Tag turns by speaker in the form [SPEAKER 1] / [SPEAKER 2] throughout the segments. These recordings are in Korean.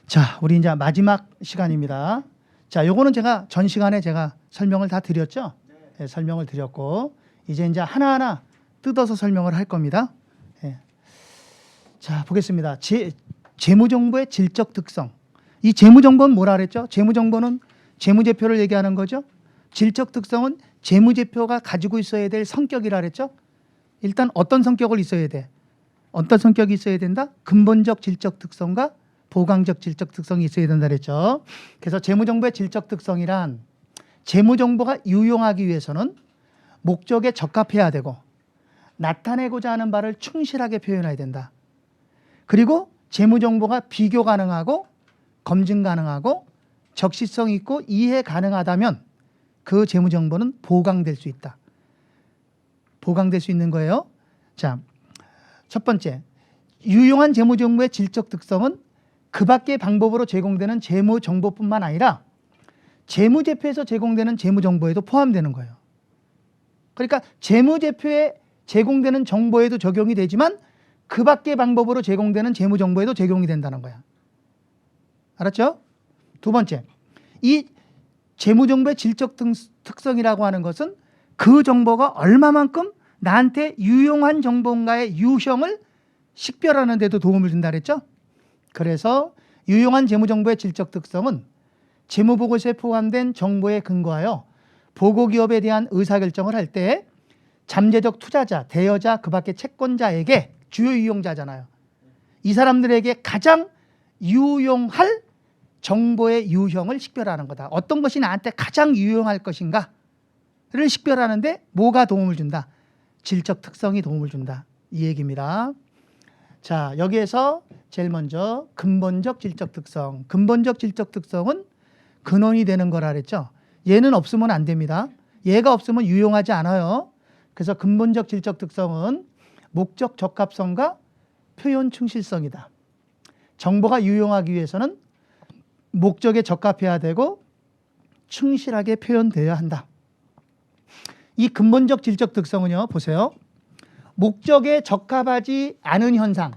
[SPEAKER 1] 자, 우리 이제 마지막 시간입니다. 자, 요거는 제가 전 시간에 제가 설명을 다 드렸죠? 네, 설명을 드렸고 이제 하나하나 뜯어서 설명을 할 겁니다. 예. 자, 보겠습니다. 재무정보의 질적 특성. 이 재무정보는 뭐라 그랬죠? 재무정보는 재무제표를 얘기하는 거죠. 질적 특성은 재무제표가 가지고 있어야 될 성격이라 그랬죠. 일단 어떤 성격을 있어야 돼? 어떤 성격이 있어야 된다? 근본적 질적 특성과 보강적 질적 특성이 있어야 된다 그랬죠. 그래서 재무정보의 질적 특성이란 재무정보가 유용하기 위해서는 목적에 적합해야 되고 나타내고자 하는 바를 충실하게 표현해야 된다. 그리고 재무정보가 비교 가능하고 검증 가능하고 적시성 있고 이해 가능하다면 그 재무정보는 보강될 수 있다. 보강될 수 있는 거예요. 자, 첫 번째, 유용한 재무정보의 질적 특성은 그 밖의 방법으로 제공되는 재무정보뿐만 아니라 재무제표에서 제공되는 재무정보에도 포함되는 거예요. 그러니까 재무제표에 제공되는 정보에도 적용이 되지만 그 밖의 방법으로 제공되는 재무정보에도 적용이 된다는 거야. 알았죠? 두 번째, 이 재무정보의 질적 특성이라고 하는 것은 그 정보가 얼마만큼 나한테 유용한 정보인가의 유형을 식별하는 데도 도움을 준다 그랬죠? 그래서 유용한 재무정보의 질적 특성은 재무보고서에 포함된 정보에 근거하여 보고기업에 대한 의사결정을 할 때 잠재적 투자자, 대여자, 그 밖의 채권자에게 주요 유용자잖아요. 이 사람들에게 가장 유용할 정보의 유형을 식별하는 거다. 어떤 것이 나한테 가장 유용할 것인가를 식별하는데 뭐가 도움을 준다? 질적 특성이 도움을 준다. 이 얘기입니다. 자, 여기에서 제일 먼저 근본적 질적 특성. 근본적 질적 특성은 근원이 되는 거라 그랬죠. 얘는 없으면 안 됩니다. 얘가 없으면 유용하지 않아요. 그래서 근본적 질적 특성은 목적 적합성과 표현 충실성이다. 정보가 유용하기 위해서는 목적에 적합해야 되고 충실하게 표현되어야 한다. 이 근본적 질적 특성은요, 보세요. 목적에 적합하지 않은 현상에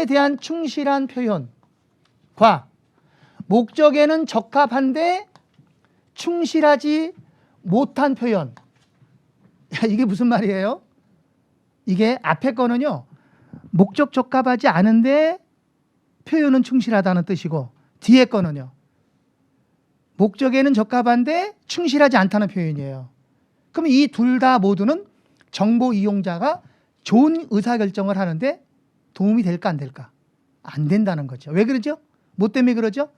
[SPEAKER 1] 대한 충실한 표현과 목적에는 적합한데 충실하지 못한 표현. 이게 무슨 말이에요? 이게 앞에 거는요, 목적 적합하지 않은데 표현은 충실하다는 뜻이고 뒤에 거는요, 목적에는 적합한데 충실하지 않다는 표현이에요. 그럼 이 둘 다 모두는 정보 이용자가 좋은 의사결정을 하는데 도움이 될까 안 될까? 안 된다는 거죠. 왜 그러죠? 뭐 때문에 그러죠?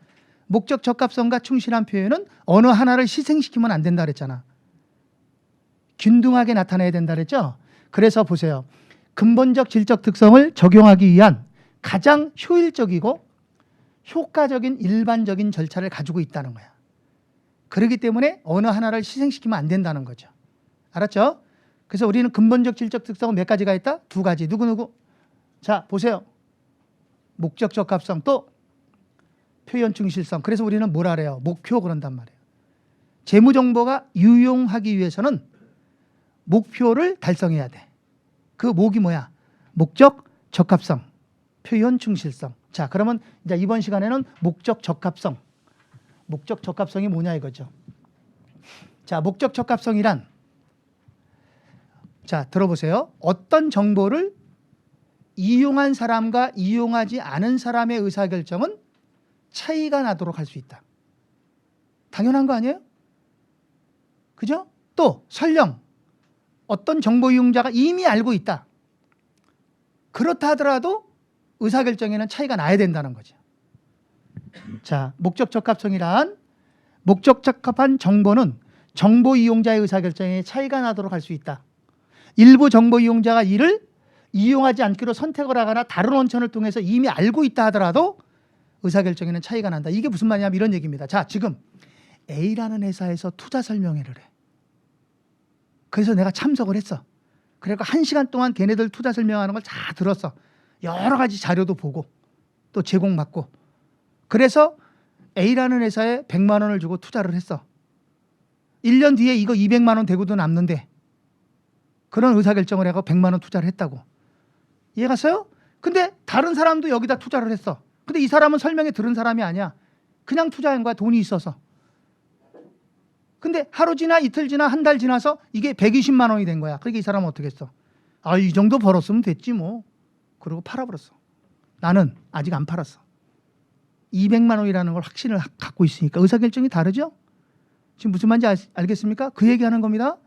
[SPEAKER 1] 목적 적합성과 충실한 표현은 어느 하나를 희생시키면 안 된다 그랬잖아. 균등하게 나타내야 된다 그랬죠? 그래서 보세요. 근본적 질적 특성을 적용하기 위한 가장 효율적이고 효과적인 일반적인 절차를 가지고 있다는 거야. 그렇기 때문에 어느 하나를 희생시키면 안 된다는 거죠. 알았죠? 그래서 우리는 근본적 질적 특성은 몇 가지가 있다? 두 가지. 누구누구? 자, 보세요. 목적 적합성 또 표현 충실성. 그래서 우리는 뭐라 그래요? 목표 그런단 말이에요. 재무정보가 유용하기 위해서는 목표를 달성해야 돼. 그 목이 뭐야? 목적 적합성, 표현 충실성. 자, 그러면 이제 이번 시간에는 목적 적합성. 목적 적합성이 뭐냐 이거죠. 자, 목적 적합성이란, 자, 들어보세요. 어떤 정보를 이용한 사람과 이용하지 않은 사람의 의사결정은 차이가 나도록 할 수 있다. 당연한 거 아니에요? 그죠? 또 설령 어떤 정보 이용자가 이미 알고 있다. 그렇다 하더라도 의사결정에는 차이가 나야 된다는 거죠. 자, 목적 적합성이란 목적 적합한 정보는 정보 이용자의 의사결정에 차이가 나도록 할 수 있다. 일부 정보 이용자가 이를 이용하지 않기로 선택을 하거나 다른 원천을 통해서 이미 알고 있다 하더라도 의사결정에는 차이가 난다. 이게 무슨 말이냐면 이런 얘기입니다. 자, 지금 A라는 회사에서 투자 설명회를 해. 그래서 내가 참석을 했어. 그래서 1시간 동안 걔네들 투자 설명하는 걸 다 들었어. 여러 가지 자료도 보고 또 제공받고. 그래서 A라는 회사에 100만 원을 주고 투자를 했어. 1년 뒤에 이거 200만 원 되고도 남는데 그런 의사결정을 해서 100만 원 투자를 했다고. 이해갔어요? 근데 다른 사람도 여기다 투자를 했어. 근데 이 사람은 설명에 들은 사람이 아니야. 그냥 투자한 거야. 돈이 있어서. 근데 하루 지나 이틀 지나 한 달 지나서 이게 120만 원이 된 거야. 그러니까 이 사람은 어떻게 했어? 아, 이 정도 벌었으면 됐지 뭐. 그러고 팔아버렸어. 나는 아직 안 팔았어. 200만 원이라는 걸 확신을 갖고 있으니까 의사결정이 다르죠? 지금 무슨 말인지 알겠습니까? 그 얘기하는 겁니다.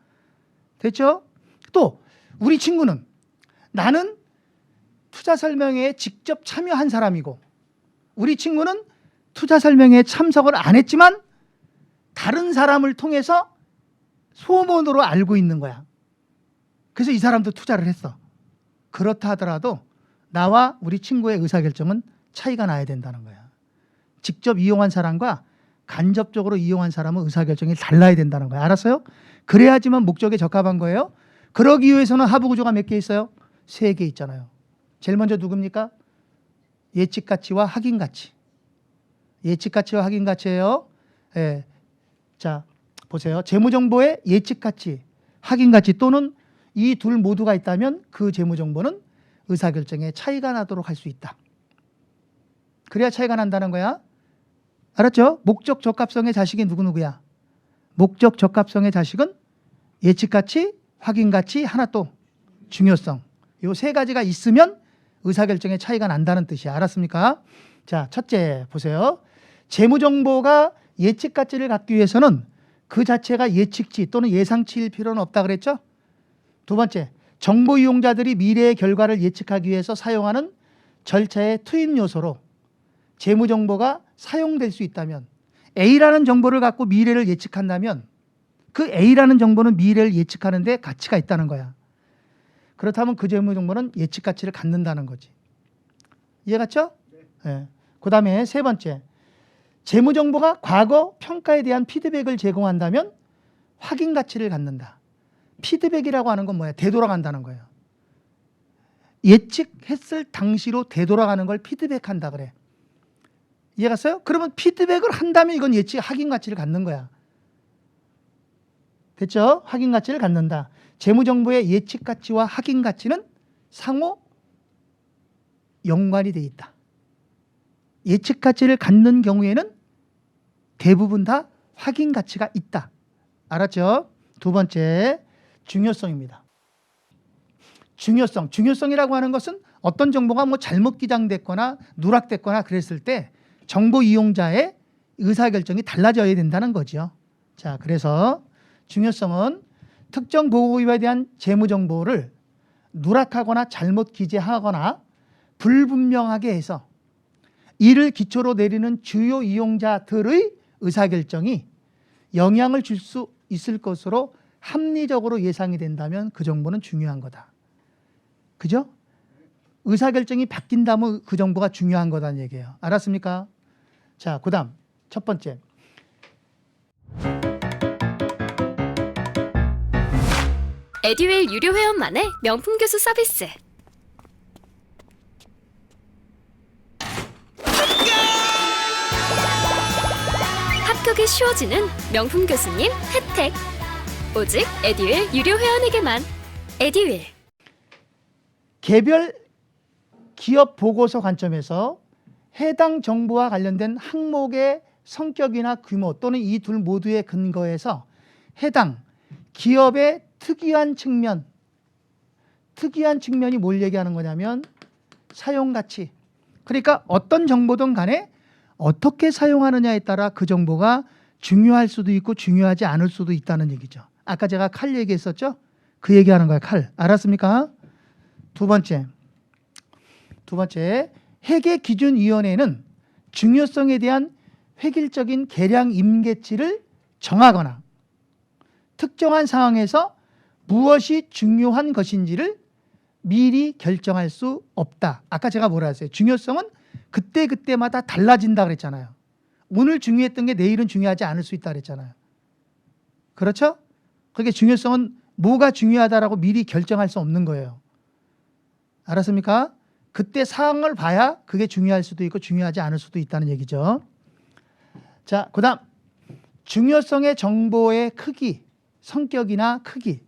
[SPEAKER 1] 됐죠? 또 우리 친구는 나는 투자 설명회에 직접 참여한 사람이고 우리 친구는 투자 설명회에 참석을 안 했지만 다른 사람을 통해서 소문으로 알고 있는 거야. 그래서 이 사람도 투자를 했어. 그렇다 하더라도 나와 우리 친구의 의사결정은 차이가 나야 된다는 거야. 직접 이용한 사람과 간접적으로 이용한 사람은 의사결정이 달라야 된다는 거야. 알았어요? 그래야지만 목적에 적합한 거예요. 그러기 위해서는 하부 구조가 몇 개 있어요? 3개 있잖아요. 제일 먼저 누굽니까? 예측가치와 확인가치. 예측가치와 확인가치예요. 예. 자, 보세요. 재무정보의 예측가치, 확인가치 또는 이 둘 모두가 있다면 그 재무정보는 의사결정에 차이가 나도록 할 수 있다. 그래야 차이가 난다는 거야. 알았죠? 목적 적합성의 자식이 누구누구야? 목적 적합성의 자식은 예측가치, 확인가치, 하나 또 중요성. 이 3가지가 있으면 의사결정에 차이가 난다는 뜻이야. 알았습니까? 자, 첫째 보세요. 재무정보가 예측가치를 갖기 위해서는 그 자체가 예측치 또는 예상치일 필요는 없다 그랬죠? 두 번째, 정보 이용자들이 미래의 결과를 예측하기 위해서 사용하는 절차의 투입 요소로 재무정보가 사용될 수 있다면 A라는 정보를 갖고 미래를 예측한다면 그 A라는 정보는 미래를 예측하는 데 가치가 있다는 거야. 그렇다면 그 재무정보는 예측가치를 갖는다는 거지. 이해갔죠? 네. 그 다음에 세 번째, 재무정보가 과거 평가에 대한 피드백을 제공한다면 확인가치를 갖는다. 피드백이라고 하는 건 뭐야? 되돌아간다는 거예요. 예측했을 당시로 되돌아가는 걸 피드백한다 그래. 이해갔어요? 그러면 피드백을 한다면 이건 예측 확인가치를 갖는 거야. 됐죠? 확인가치를 갖는다. 재무정보의 예측가치와 확인가치는 상호 연관이 돼 있다. 예측가치를 갖는 경우에는 대부분 다 확인가치가 있다. 알았죠? 두 번째, 중요성입니다. 중요성이라고 하는 것은 어떤 정보가 뭐 잘못 기장됐거나 누락됐거나 그랬을 때 정보 이용자의 의사결정이 달라져야 된다는 거죠. 자, 그래서 중요성은 특정 보고기업에 대한 재무정보를 누락하거나 잘못 기재하거나 불분명하게 해서 이를 기초로 내리는 주요 이용자들의 의사결정이 영향을 줄 수 있을 것으로 합리적으로 예상이 된다면 그 정보는 중요한 거다. 그죠? 의사결정이 바뀐다면 그 정보가 중요한 거다는 얘기예요. 알았습니까? 자, 그 다음 첫 번째.
[SPEAKER 2] 에듀윌 유료 회원만의 명품 교수 서비스. 합격이 쉬워지는 명품 교수님 혜택. 오직 에듀윌 유료 회원에게만. 에듀윌.
[SPEAKER 1] 개별 기업 보고서 관점에서 해당 정보와 관련된 항목의 성격이나 규모 또는 이 둘 모두의 근거에서 해당 기업의 특이한 측면이 뭘 얘기하는 거냐면 사용가치. 그러니까 어떤 정보든 간에 어떻게 사용하느냐에 따라 그 정보가 중요할 수도 있고 중요하지 않을 수도 있다는 얘기죠. 아까 제가 칼 얘기했었죠? 그 얘기하는 거야, 칼. 알았습니까? 두 번째, 회계기준위원회는 중요성에 대한 획일적인 계량 임계치를 정하거나 특정한 상황에서 무엇이 중요한 것인지를 미리 결정할 수 없다. 아까 제가 뭐라 했어요? 중요성은 그때그때마다 달라진다 그랬잖아요. 오늘 중요했던 게 내일은 중요하지 않을 수 있다 그랬잖아요. 그렇죠? 그게 중요성은 뭐가 중요하다라고 미리 결정할 수 없는 거예요. 알았습니까? 그때 상황을 봐야 그게 중요할 수도 있고 중요하지 않을 수도 있다는 얘기죠. 자, 그 다음 중요성의 정보의 크기, 성격이나 크기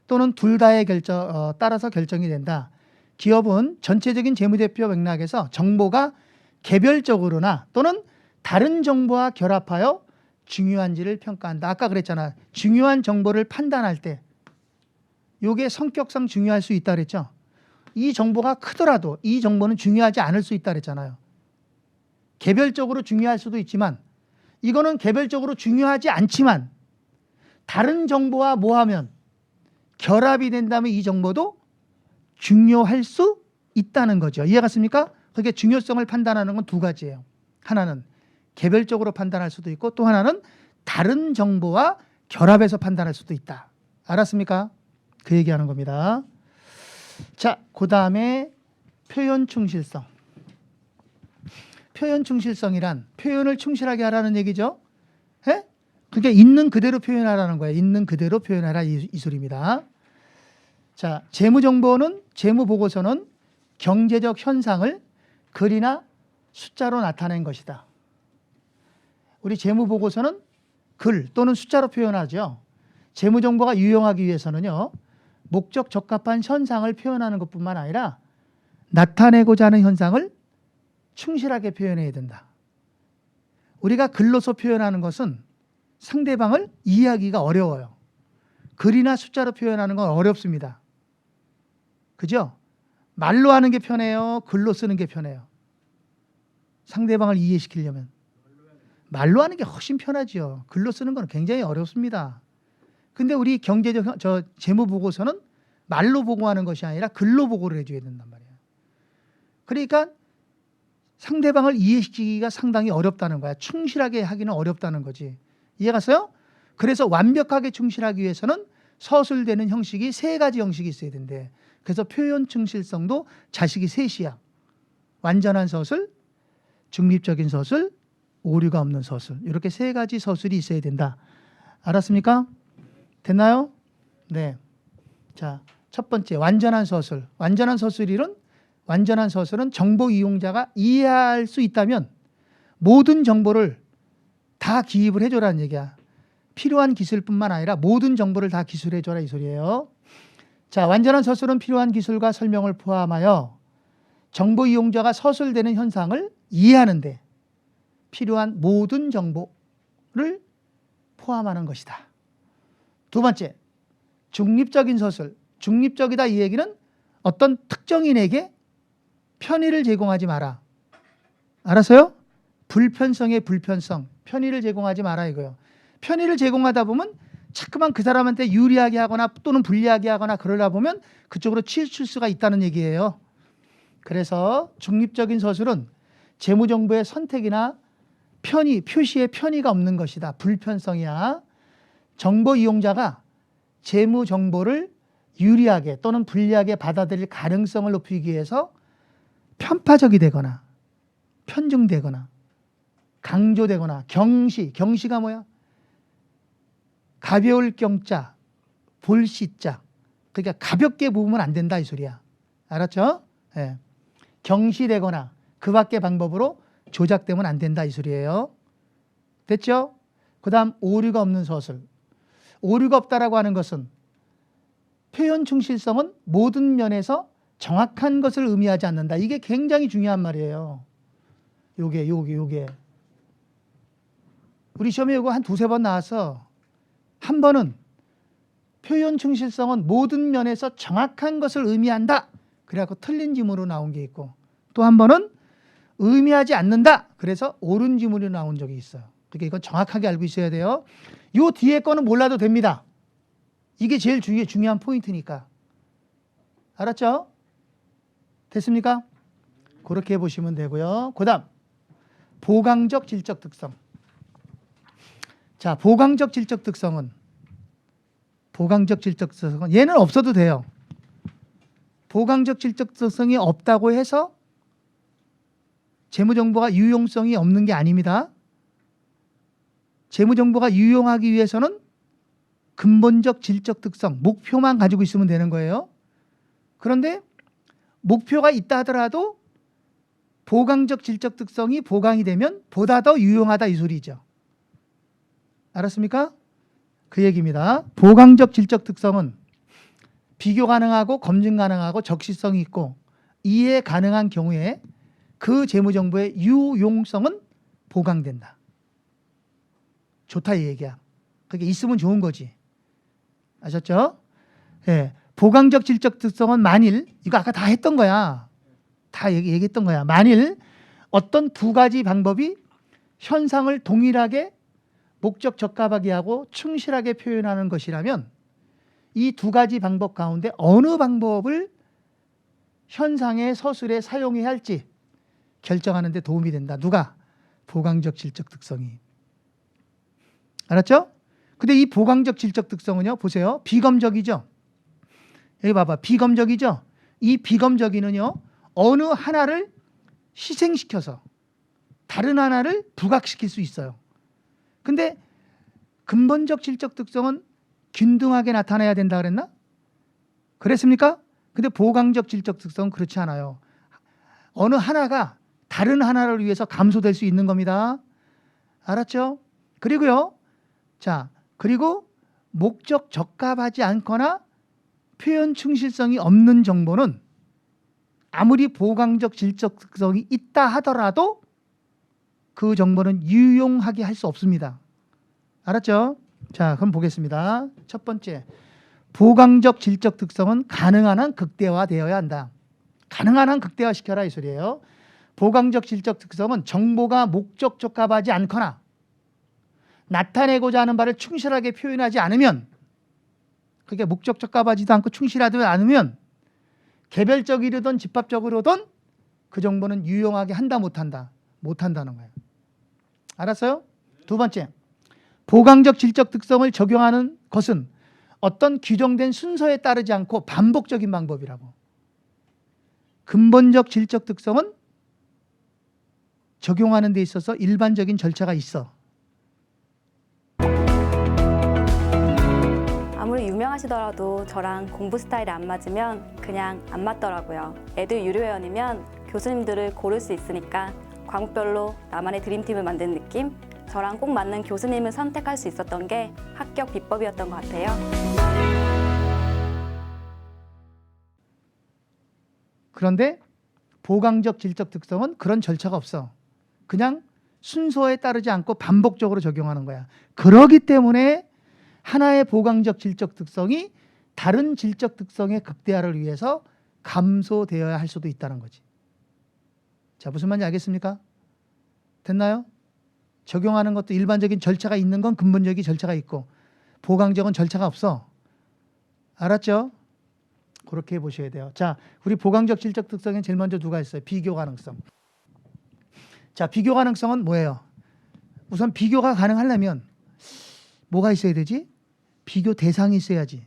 [SPEAKER 1] 또는 둘 다의 따라서 결정이 된다. 기업은 전체적인 재무제표 맥락에서 정보가 개별적으로나 또는 다른 정보와 결합하여 중요한지를 평가한다. 아까 그랬잖아. 중요한 정보를 판단할 때 이게 성격상 중요할 수 있다 그랬죠. 이 정보가 크더라도 이 정보는 중요하지 않을 수 있다 그랬잖아요. 개별적으로 중요할 수도 있지만 이거는 개별적으로 중요하지 않지만 다른 정보와 뭐하면 결합이 된다면 이 정보도 중요할 수 있다는 거죠. 이해 갔습니까? 그게 중요성을 판단하는 건 두 가지예요. 하나는 개별적으로 판단할 수도 있고 또 하나는 다른 정보와 결합해서 판단할 수도 있다. 알았습니까? 그 얘기하는 겁니다. 자, 그 다음에 표현 충실성. 표현 충실성이란 표현을 충실하게 하라는 얘기죠. 예? 그러니까 있는 그대로 표현하라는 거예요. 있는 그대로 표현하라 이 소리입니다. 자, 재무정보는 재무보고서는 경제적 현상을 글이나 숫자로 나타낸 것이다. 우리 재무보고서는 글 또는 숫자로 표현하죠. 재무정보가 유용하기 위해서는요. 목적 적합한 현상을 표현하는 것뿐만 아니라 나타내고자 하는 현상을 충실하게 표현해야 된다. 우리가 글로서 표현하는 것은 상대방을 이해하기가 어려워요. 글이나 숫자로 표현하는 건 어렵습니다. 그죠? 말로 하는 게 편해요? 글로 쓰는 게 편해요? 상대방을 이해시키려면 말로 하는 게 훨씬 편하죠. 글로 쓰는 건 굉장히 어렵습니다. 근데 우리 경제적 재무보고서는 말로 보고하는 것이 아니라 글로 보고를 해줘야 된단 말이에요. 그러니까 상대방을 이해시키기가 상당히 어렵다는 거야. 충실하게 하기는 어렵다는 거지. 이해갔어요? 그래서 완벽하게 충실하기 위해서는 서술되는 형식이 세 가지 형식이 있어야 된대. 그래서 표현 충실성도 자식이 셋이야. 완전한 서술, 중립적인 서술, 오류가 없는 서술. 이렇게 세 가지 서술이 있어야 된다. 알았습니까? 됐나요? 네. 자, 첫 번째 완전한 서술. 완전한 서술은 정보 이용자가 이해할 수 있다면 모든 정보를 다 기입을 해줘라는 얘기야. 필요한 기술뿐만 아니라 모든 정보를 다 기술해줘라 이 소리예요. 자, 완전한 서술은 필요한 기술과 설명을 포함하여 정보 이용자가 서술되는 현상을 이해하는데 필요한 모든 정보를 포함하는 것이다. 두 번째, 중립적인 서술. 중립적이다 이 얘기는 어떤 특정인에게 편의를 제공하지 마라. 알았어요? 불편성의 불편성. 편의를 제공하지 마라 이거요. 편의를 제공하다 보면 자꾸만 그 사람한테 유리하게 하거나 또는 불리하게 하거나 그러다 보면 그쪽으로 치우칠 수가 있다는 얘기예요. 그래서 중립적인 서술은 재무정보의 선택이나 표시에 편의가 없는 것이다. 불편성이야. 정보 이용자가 재무정보를 유리하게 또는 불리하게 받아들일 가능성을 높이기 위해서 편파적이 되거나 편중되거나 강조되거나 경시가 뭐야? 가벼울 경자, 볼시자. 그러니까 가볍게 보면 안 된다 이 소리야. 알았죠? 예. 경시되거나 그 밖의 방법으로 조작되면 안 된다 이 소리예요. 됐죠? 그 다음 오류가 없는 서술. 오류가 없다라고 하는 것은 표현 충실성은 모든 면에서 정확한 것을 의미하지 않는다. 이게 굉장히 중요한 말이에요. 요게. 우리 시험에 이거 한 두세 번 나와서 한 번은 표현 충실성은 모든 면에서 정확한 것을 의미한다. 그래갖고 틀린 지문으로 나온 게 있고 또 한 번은 의미하지 않는다. 그래서 옳은 지문으로 나온 적이 있어요. 그러니까 이건 정확하게 알고 있어야 돼요. 요 뒤에 거는 몰라도 됩니다. 이게 제일 중요한 포인트니까. 알았죠? 됐습니까? 그렇게 보시면 되고요. 그 다음 보강적 질적 특성. 자, 보강적 질적 특성은 얘는 없어도 돼요. 보강적 질적 특성이 없다고 해서 재무정보가 유용성이 없는 게 아닙니다. 재무정보가 유용하기 위해서는 근본적 질적 특성, 목표만 가지고 있으면 되는 거예요. 그런데 목표가 있다 하더라도 보강적 질적 특성이 보강이 되면 보다 더 유용하다 이 소리죠. 알았습니까? 그 얘기입니다. 보강적 질적 특성은 비교 가능하고 검증 가능하고 적시성이 있고 이해 가능한 경우에 그 재무정보의 유용성은 보강된다. 좋다 이 얘기야. 그게 있으면 좋은 거지. 아셨죠? 예. 보강적 질적 특성은 만일, 이거 아까 다 했던 거야. 다 얘기했던 거야. 만일 어떤 두 가지 방법이 현상을 동일하게 목적 적합하게 하고 충실하게 표현하는 것이라면 이 두 가지 방법 가운데 어느 방법을 현상의 서술에 사용해야 할지 결정하는 데 도움이 된다. 누가? 보강적 질적 특성이. 알았죠? 근데 이 보강적 질적 특성은요, 보세요. 비검적이죠? 여기 봐봐. 비검적이죠? 이 비검적이는요, 어느 하나를 희생시켜서 다른 하나를 부각시킬 수 있어요. 근데 근본적 질적 특성은 균등하게 나타나야 된다 그랬나? 그랬습니까? 근데 보강적 질적 특성은 그렇지 않아요. 어느 하나가 다른 하나를 위해서 감소될 수 있는 겁니다. 알았죠? 그리고요. 자, 그리고 목적 적합하지 않거나 표현 충실성이 없는 정보는 아무리 보강적 질적 특성이 있다 하더라도 그 정보는 유용하게 할 수 없습니다. 알았죠? 자, 그럼 보겠습니다. 첫 번째, 보강적 질적 특성은 가능한 한 극대화되어야 한다. 가능한 한 극대화시켜라 이 소리예요. 보강적 질적 특성은 정보가 목적 적합하지 않거나 나타내고자 하는 바를 충실하게 표현하지 않으면, 그게 목적 적합하지도 않고 충실하지 않으면 개별적이든 집합적으로든 그 정보는 유용하게 한다 못한다? 못한다는 거예요. 알았어요? 두 번째, 보강적 질적 특성을 적용하는 것은 어떤 규정된 순서에 따르지 않고 반복적인 방법이라고. 근본적 질적 특성은 적용하는 데 있어서 일반적인 절차가 있어.
[SPEAKER 3] 아무리 유명하시더라도 저랑 공부 스타일이 안 맞으면 그냥 안 맞더라고요. 애들 유료회원이면 교수님들을 고를 수 있으니까 과목별로 나만의 드림팀을 만든 느낌? 저랑 꼭 맞는 교수님을 선택할 수 있었던 게 합격 비법이었던 것 같아요.
[SPEAKER 1] 그런데 보강적 질적 특성은 그런 절차가 없어. 그냥 순서에 따르지 않고 반복적으로 적용하는 거야. 그렇기 때문에 하나의 보강적 질적 특성이 다른 질적 특성의 극대화를 위해서 감소되어야 할 수도 있다는 거지. 자, 무슨 말인지 알겠습니까? 됐나요? 적용하는 것도 일반적인 절차가 있는 건 근본적인 절차가 있고 보강적은 절차가 없어. 알았죠? 그렇게 보셔야 돼요. 자, 우리 보강적 질적 특성엔 제일 먼저 누가 있어요? 비교 가능성. 자, 비교 가능성은 뭐예요? 우선 비교가 가능하려면 뭐가 있어야 되지? 비교 대상이 있어야지.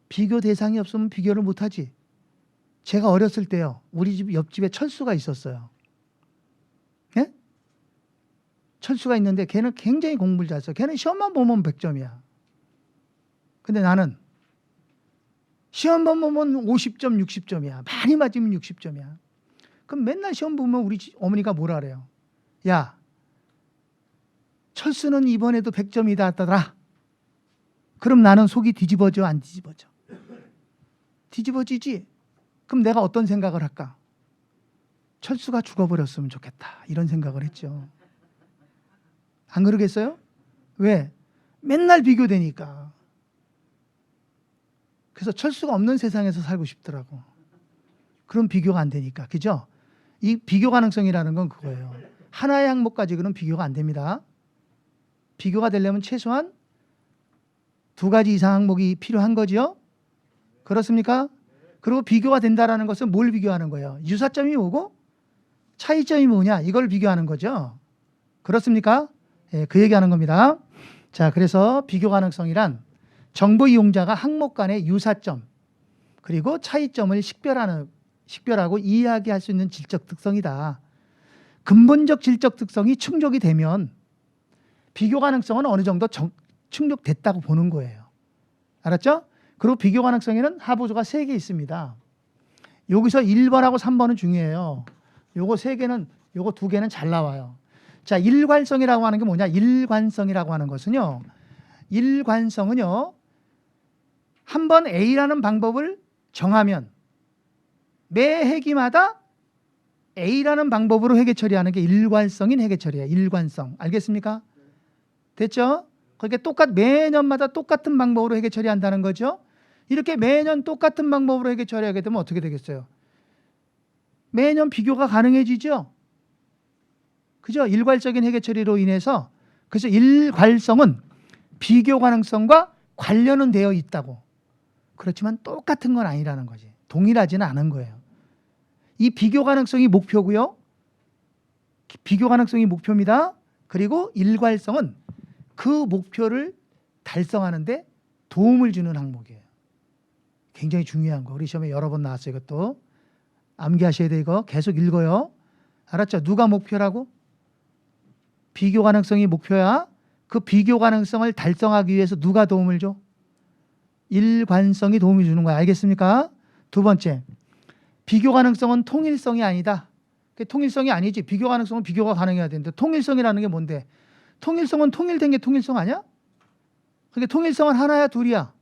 [SPEAKER 1] 비교 대상이 없으면 비교를 못하지. 제가 어렸을 때요, 우리 집 옆집에 철수가 있었어요. 예? 철수가 있는데 걔는 굉장히 공부를 잘했어. 걔는 시험만 보면 100점이야. 근데 나는 시험만 보면 50점, 60점이야. 많이 맞으면 60점이야. 그럼 맨날 시험 보면 우리 어머니가 뭐라 그래요? 야, 철수는 이번에도 100점이다 하더라. 그럼 나는 속이 뒤집어져, 안 뒤집어져? 뒤집어지지? 그럼 내가 어떤 생각을 할까? 철수가 죽어버렸으면 좋겠다. 이런 생각을 했죠. 안 그러겠어요? 왜? 맨날 비교되니까. 그래서 철수가 없는 세상에서 살고 싶더라고. 그럼 비교가 안 되니까. 그죠? 이 비교 가능성이라는 건 그거예요. 하나의 항목 가지고는 비교가 안 됩니다. 비교가 되려면 최소한 2가지 이상 항목이 필요한 거죠. 그렇습니까? 그리고 비교가 된다는 것은 뭘 비교하는 거예요? 유사점이 뭐고 차이점이 뭐냐? 이걸 비교하는 거죠. 그렇습니까? 예, 그 얘기하는 겁니다. 자, 그래서 비교 가능성이란 정보 이용자가 항목 간의 유사점 그리고 차이점을 식별하고 이해하게 할 수 있는 질적 특성이다. 근본적 질적 특성이 충족이 되면 비교 가능성은 어느 정도 충족됐다고 보는 거예요. 알았죠? 그리고 비교 가능성에는 하부조가 3개 있습니다. 여기서 1번하고 3번은 중요해요. 요거 3개는, 요거 2개는 잘 나와요. 자, 일관성이라고 하는 게 뭐냐? 일관성이라고 하는 것은요. 일관성은요. 한번 A라는 방법을 정하면 매 회기마다 A라는 방법으로 회계 처리하는 게 일관성인 회계 처리예요. 일관성. 알겠습니까? 됐죠? 그러니까 매년마다 똑같은 방법으로 회계 처리한다는 거죠. 이렇게 매년 똑같은 방법으로 회계 처리하게 되면 어떻게 되겠어요? 매년 비교가 가능해지죠. 그죠? 일괄적인 회계 처리로 인해서. 그래서 일괄성은 비교 가능성과 관련은 되어 있다고. 그렇지만 똑같은 건 아니라는 거지. 동일하지는 않은 거예요. 이 비교 가능성이 목표고요. 비교 가능성이 목표입니다. 그리고 일괄성은 그 목표를 달성하는데 도움을 주는 항목이에요. 굉장히 중요한 거. 우리 시험에 여러 번 나왔어요. 이것도. 암기하셔야 돼. 이거 계속 읽어요. 알았죠? 누가 목표라고? 비교 가능성이 목표야. 그 비교 가능성을 달성하기 위해서 누가 도움을 줘? 일관성이 도움을 주는 거야. 알겠습니까? 두 번째, 비교 가능성은 통일성이 아니다. 통일성이 아니지. 비교 가능성은 비교가 가능해야 되는데 통일성이라는 게 뭔데? 통일성은 통일된 게 통일성 아니야? 그러니까 통일성은 하나야, 둘이야?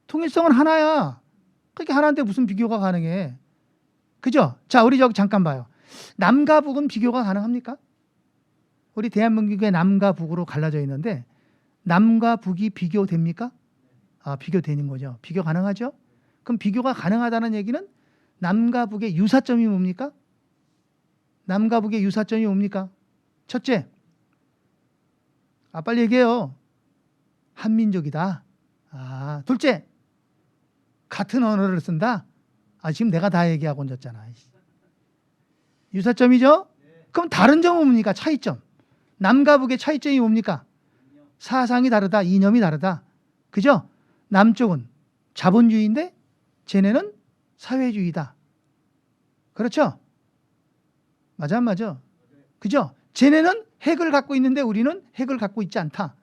[SPEAKER 1] 통일성은 하나야. 그러니까 하나인데 무슨 비교가 가능해? 그죠? 자, 우리 저기 잠깐 봐요. 남과 북은 비교가 가능합니까? 우리 대한민국의 남과 북으로 갈라져 있는데 남과 북이 비교됩니까? 아, 비교되는 거죠. 비교 가능하죠? 그럼 비교가 가능하다는 얘기는 남과 북의 유사점이 뭡니까? 남과 북의 유사점이 뭡니까? 첫째, 빨리 얘기해요. 한민족이다. 둘째, 같은 언어를 쓴다. 지금 내가 다 얘기하고 앉았잖아. 유사점이죠? 그럼 다른 점은 뭡니까? 차이점. 남과 북의 차이점이 뭡니까? 사상이 다르다, 이념이 다르다. 그죠? 남쪽은 자본주의인데 쟤네는 사회주의다. 그렇죠? 맞아, 안 맞아? 그죠? 쟤네는 핵을 갖고 있는데 우리는 핵을 갖고 있지 않다.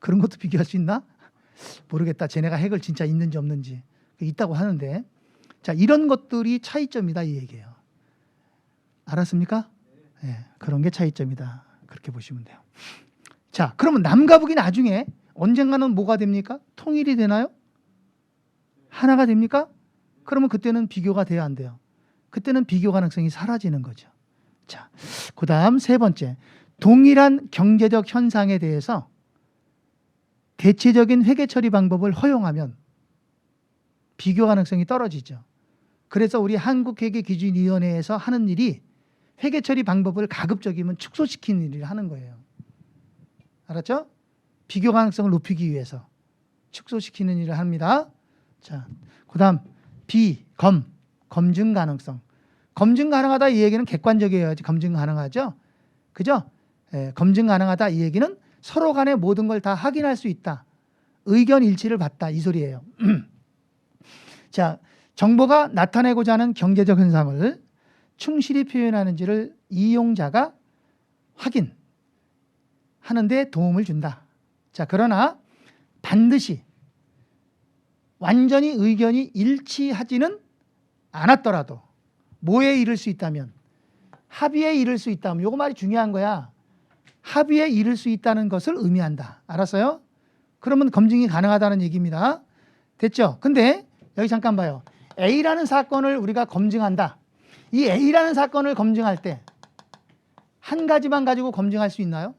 [SPEAKER 1] 그런 것도 비교할 수 있나? 모르겠다. 쟤네가 핵을 진짜 있는지 없는지. 있다고 하는데. 자, 이런 것들이 차이점이다 이 얘기예요. 알았습니까? 네, 그런 게 차이점이다. 그렇게 보시면 돼요. 자, 그러면 남과 북이 나중에 언젠가는 뭐가 됩니까? 통일이 되나요? 하나가 됩니까? 그러면 그때는 비교가 돼야 안 돼요. 그때는 비교 가능성이 사라지는 거죠. 자, 그 다음 세 번째, 동일한 경제적 현상에 대해서 대체적인 회계 처리 방법을 허용하면 비교 가능성이 떨어지죠. 그래서 우리 한국회계기준위원회에서 하는 일이 회계 처리 방법을 가급적이면 축소시키는 일을 하는 거예요. 알았죠? 비교 가능성을 높이기 위해서 축소시키는 일을 합니다. 자, 그다음 검증 가능성. 검증 가능하다 이 얘기는 객관적이어야지 검증 가능하죠. 그죠? 검증 가능하다 이 얘기는 서로 간에 모든 걸 다 확인할 수 있다. 의견 일치를 봤다 이 소리예요. 자, 정보가 나타내고자 하는 경제적 현상을 충실히 표현하는지를 이용자가 확인하는 데 도움을 준다. 자, 그러나 반드시 완전히 의견이 일치하지는 않았더라도 뭐에 이를 수 있다면? 합의에 이를 수 있다면. 이거 말이 중요한 거야. 합의에 이를 수 있다는 것을 의미한다. 알았어요? 그러면 검증이 가능하다는 얘기입니다. 됐죠? 근데 여기 잠깐 봐요. A라는 사건을 우리가 검증한다. 이 A라는 사건을 검증할 때 한 가지만 가지고 검증할 수 있나요?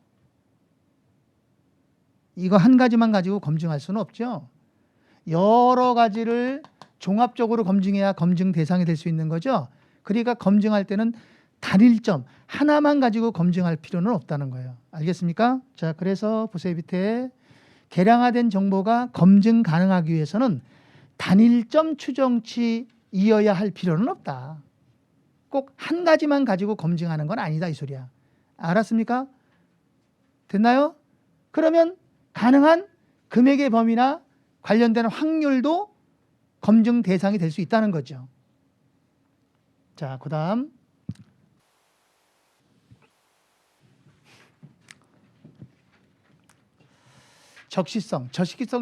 [SPEAKER 1] 이거 한 가지만 가지고 검증할 수는 없죠. 여러 가지를 종합적으로 검증해야 검증 대상이 될 수 있는 거죠. 그러니까 검증할 때는 단일점 하나만 가지고 검증할 필요는 없다는 거예요. 알겠습니까? 자, 그래서 보세요. 밑에 개량화된 정보가 검증 가능하기 위해서는 단일점 추정치이어야 할 필요는 없다. 꼭 한 가지만 가지고 검증하는 건 아니다 이 소리야. 알았습니까? 됐나요? 그러면 가능한 금액의 범위나 관련된 확률도 검증 대상이 될 수 있다는 거죠. 자, 그 다음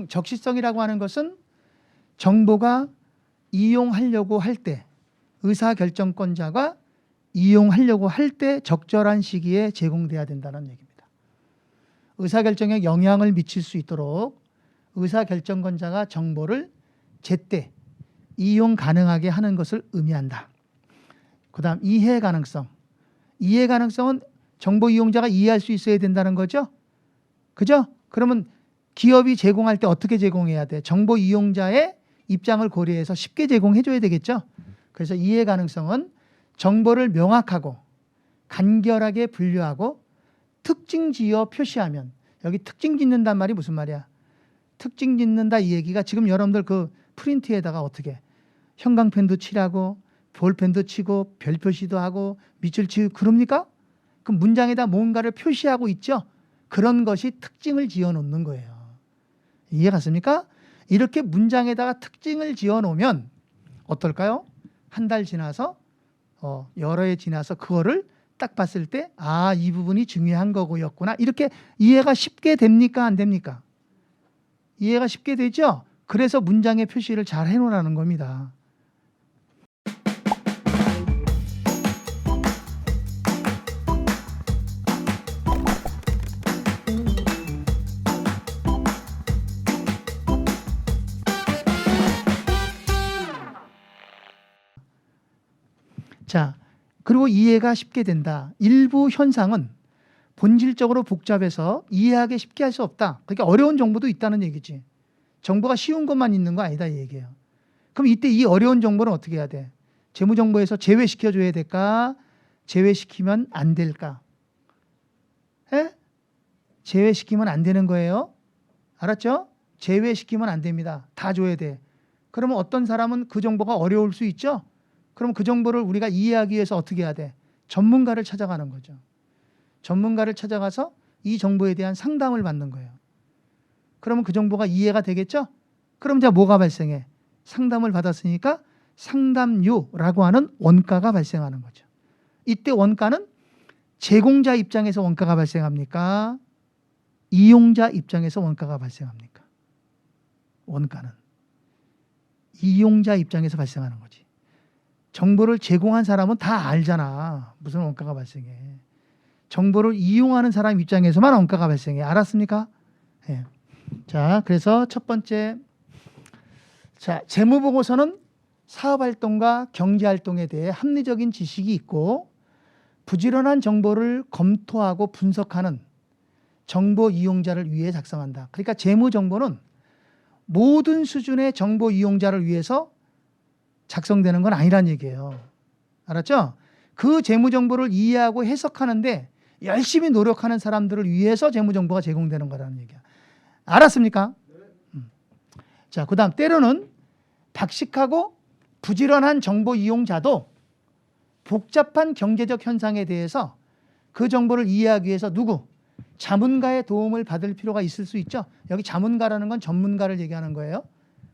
[SPEAKER 1] 적시성이라고 하는 것은 정보가 이용하려고 할 때 의사결정권자가 이용하려고 할 때 적절한 시기에 제공돼야 된다는 얘기입니다. 의사결정에 영향을 미칠 수 있도록 의사결정권자가 정보를 제때 이용 가능하게 하는 것을 의미한다. 그다음 이해 가능성. 이해 가능성은 정보 이용자가 이해할 수 있어야 된다는 거죠. 그죠? 그러면 기업이 제공할 때 어떻게 제공해야 돼? 정보 이용자의 입장을 고려해서 쉽게 제공해 줘야 되겠죠. 그래서 이해 가능성은 정보를 명확하고 간결하게 분류하고 특징 지어 표시하면, 여기 특징 짓는단 말이 무슨 말이야? 특징 짓는다 이 얘기가 지금 여러분들 그 프린트에다가 어떻게 형광펜도 칠하고 볼펜도 치고 별 표시도 하고 밑줄 치고 그럽니까? 그 문장에다 뭔가를 표시하고 있죠. 그런 것이 특징을 지어 놓는 거예요. 이해 갔습니까? 이렇게 문장에다가 특징을 지어 놓으면 어떨까요? 한 달 지나서 여러 해 지나서 그거를 딱 봤을 때 아, 이 부분이 중요한 거고였구나. 이렇게 이해가 쉽게 됩니까? 안 됩니까? 이해가 쉽게 되죠? 그래서 문장의 표시를 잘 해놓으라는 겁니다. 자, 그리고 이해가 쉽게 된다. 일부 현상은 본질적으로 복잡해서 이해하기 쉽게 할 수 없다. 그러니까 어려운 정보도 있다는 얘기지. 정보가 쉬운 것만 있는 거 아니다 이 얘기예요. 그럼 이때 이 어려운 정보는 어떻게 해야 돼? 재무정보에서 제외시켜줘야 될까? 제외시키면 안 될까? 에? 제외시키면 안 되는 거예요. 알았죠? 제외시키면 안 됩니다. 다 줘야 돼. 그러면 어떤 사람은 그 정보가 어려울 수 있죠? 그럼 그 정보를 우리가 이해하기 위해서 어떻게 해야 돼? 전문가를 찾아가는 거죠. 전문가를 찾아가서 이 정보에 대한 상담을 받는 거예요. 그러면 그 정보가 이해가 되겠죠? 그럼 이제 뭐가 발생해? 상담을 받았으니까 상담료라고 하는 원가가 발생하는 거죠. 이때 원가는 제공자 입장에서 원가가 발생합니까? 이용자 입장에서 원가가 발생합니까? 원가는 이용자 입장에서 발생하는 거지. 정보를 제공한 사람은 다 알잖아. 무슨 원가가 발생해. 정보를 이용하는 사람 입장에서만 원가가 발생해. 알았습니까? 네. 자, 그래서 첫 번째, 자, 재무보고서는 사업활동과 경제활동에 대해 합리적인 지식이 있고 부지런한 정보를 검토하고 분석하는 정보 이용자를 위해 작성한다. 그러니까 재무정보는 모든 수준의 정보 이용자를 위해서 작성되는 건 아니란 얘기예요. 알았죠? 그 재무정보를 이해하고 해석하는데 열심히 노력하는 사람들을 위해서 재무정보가 제공되는 거라는 얘기야. 알았습니까? 자, 그 다음 때로는 박식하고 부지런한 정보 이용자도 복잡한 경제적 현상에 대해서 그 정보를 이해하기 위해서 누구? 자문가의 도움을 받을 필요가 있을 수 있죠. 여기 자문가라는 건 전문가를 얘기하는 거예요.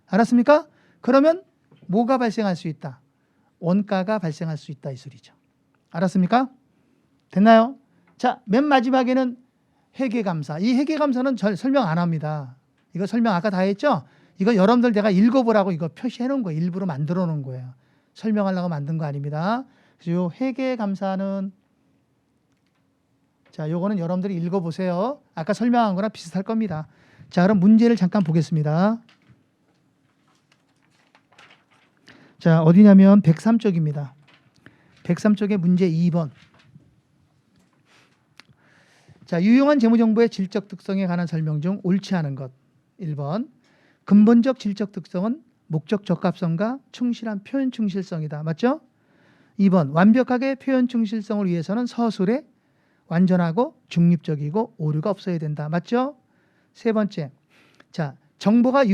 [SPEAKER 1] 알았습니까? 그러면 뭐가 발생할 수 있다? 원가가 발생할 수 있다 이 소리죠. 알았습니까? 됐나요? 자, 맨 마지막에는 회계감사. 이 회계감사는 설명 안 합니다. 이거 설명 아까 다 했죠? 이거 여러분들 내가 읽어보라고 이거 표시해 놓은 거예요. 일부러 만들어 놓은 거예요. 설명하려고 만든 거 아닙니다. 그래서 요 회계감사는 자, 요거는 여러분들이 읽어보세요. 아까 설명한 거랑 비슷할 겁니다. 자, 그럼 문제를 잠깐 보겠습니다. 자, 어디냐면 103쪽입니다. 103쪽의 문제 2번. 자, 유용한 재무정보의 질적 특성에 관한 설명 중 옳지 않은 것. 1번. 근본적 질적 특성은 목적 적합성과 충실한 표현 충실성이다. 맞죠? 2번. 완벽하게 표현 충실성을 위해서는 서술에 완전하고 중립적이고 오류가 없어야 된다. 맞죠? 세 번째. 자, 정보의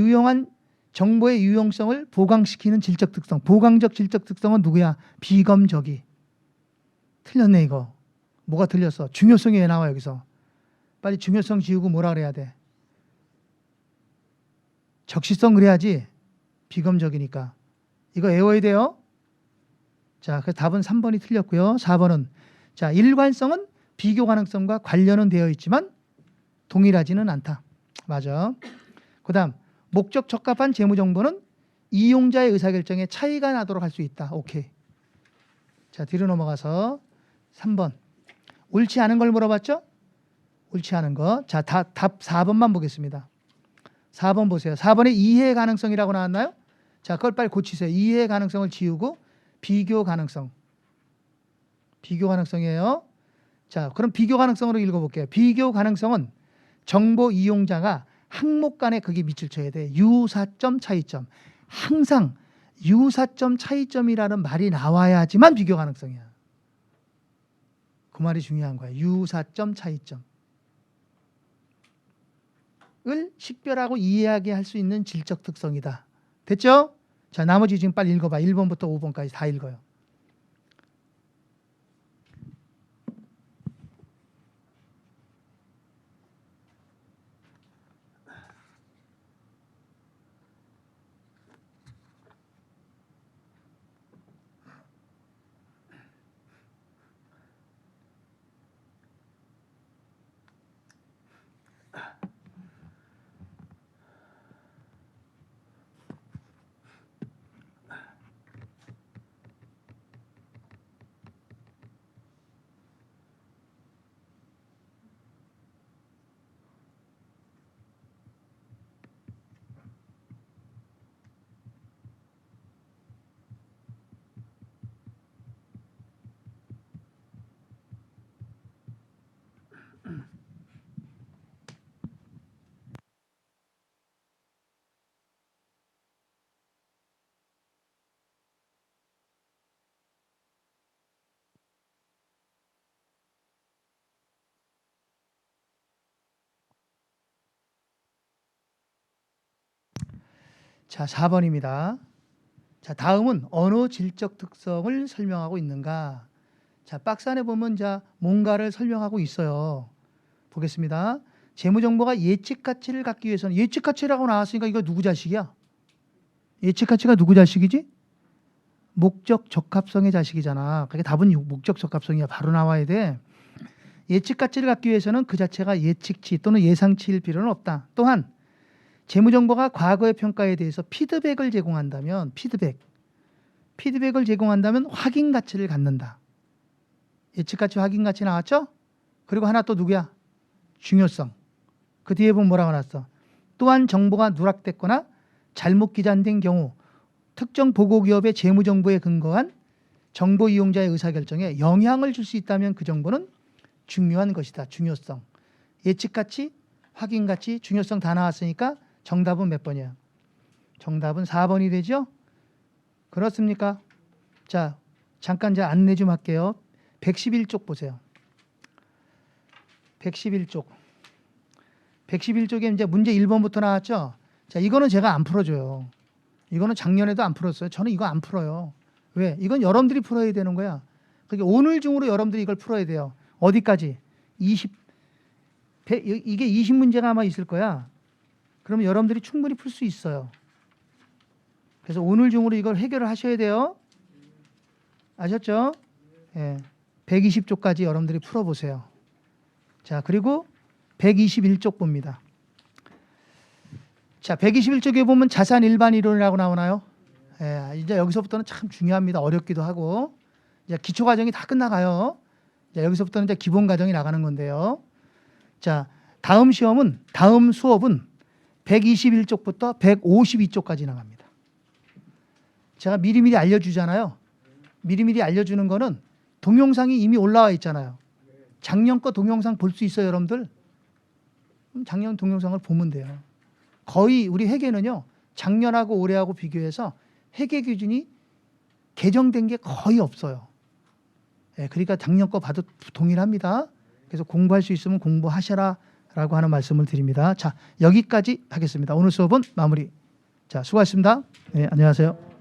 [SPEAKER 1] 유용성을 보강시키는 질적 특성. 보강적 질적 특성은 누구야? 비검적이. 틀렸네 이거. 뭐가 틀렸어? 중요성이 왜 나와 여기서? 빨리 중요성 지우고 뭐라 그래야 돼? 적시성 그래야지. 비검적이니까. 이거 외워야 돼요. 자, 그래서 답은 3번이 틀렸고요. 4번은 자, 일관성은 비교 가능성과 관련은 되어 있지만 동일하지는 않다. 맞아. 그 다음 목적 적합한 재무정보는 이용자의 의사결정에 차이가 나도록 할 수 있다. 오케이. 자, 뒤로 넘어가서 3번. 옳지 않은 걸 물어봤죠? 옳지 않은 거. 자, 답 4번만 보겠습니다. 4번 보세요. 4번에 이해 가능성이라고 나왔나요? 자, 그걸 빨리 고치세요. 이해 가능성을 지우고 비교 가능성. 비교 가능성이에요. 자, 그럼 비교 가능성으로 읽어볼게요. 비교 가능성은 정보 이용자가 항목 간의 극이 밑을 쳐야 돼. 유사점 차이점. 항상 유사점 차이점이라는 말이 나와야지만 비교 가능성이야. 그 말이 중요한 거야. 유사점 차이점을 식별하고 이해하게 할 수 있는 질적 특성이다. 됐죠? 자, 나머지 지금 빨리 읽어봐. 1번부터 5번까지 다 읽어요. 자, 4번입니다. 자, 다음은 어느 질적 특성을 설명하고 있는가? 자, 박스 안에 보면 자, 뭔가를 설명하고 있어요. 보겠습니다. 재무정보가 예측 가치를 갖기 위해서는 예측 가치라고 나왔으니까 이거 누구 자식이야? 예측 가치가 누구 자식이지? 목적 적합성의 자식이잖아. 그게 답은 목적 적합성이야. 바로 나와야 돼. 예측 가치를 갖기 위해서는 그 자체가 예측치 또는 예상치일 필요는 없다. 또한 재무정보가 과거의 평가에 대해서 피드백을 제공한다면 피드백을 제공한다면 확인 가치를 갖는다. 예측 가치 확인 가치 나왔죠? 그리고 하나 또 누구야? 중요성. 그 뒤에 보면 뭐라고 나왔어? 또한 정보가 누락됐거나 잘못 기재된 경우 특정 보고기업의 재무정보에 근거한 정보 이용자의 의사결정에 영향을 줄 수 있다면 그 정보는 중요한 것이다. 중요성. 예측가치, 확인가치, 중요성 다 나왔으니까 정답은 몇 번이야? 정답은 4번이 되죠? 그렇습니까? 자, 잠깐 이제 안내 좀 할게요. 111쪽 보세요. 111쪽. 111쪽에 이제 문제 1번부터 나왔죠? 자, 이거는 제가 안 풀어줘요. 이거는 작년에도 안 풀었어요. 저는 이거 안 풀어요. 왜? 이건 여러분들이 풀어야 되는 거야. 그러니까 오늘 중으로 여러분들이 이걸 풀어야 돼요. 어디까지? 이게 20문제가 아마 있을 거야. 그러면 여러분들이 충분히 풀 수 있어요. 그래서 오늘 중으로 이걸 해결을 하셔야 돼요. 아셨죠? 예. 120쪽까지 여러분들이 풀어보세요. 자, 그리고 121쪽 봅니다. 자, 121쪽에 보면 자산 일반 이론이라고 나오나요? 예, 이제 여기서부터는 참 중요합니다. 어렵기도 하고. 이제 기초 과정이 다 끝나가요. 자, 여기서부터는 이제 기본 과정이 나가는 건데요. 자, 다음 수업은 121쪽부터 152쪽까지 나갑니다. 제가 미리미리 알려주잖아요. 미리미리 알려주는 거는 동영상이 이미 올라와 있잖아요. 작년 거 동영상 볼 수 있어요, 여러분들? 작년 동영상을 보면 돼요. 거의 우리 회계는요, 작년하고 올해하고 비교해서 회계 기준이 개정된 게 거의 없어요. 예, 그러니까 작년 거 봐도 동일합니다. 그래서 공부할 수 있으면 공부하셔라 라고 하는 말씀을 드립니다. 자, 여기까지 하겠습니다. 오늘 수업은 마무리. 자, 수고하셨습니다. 네, 안녕하세요.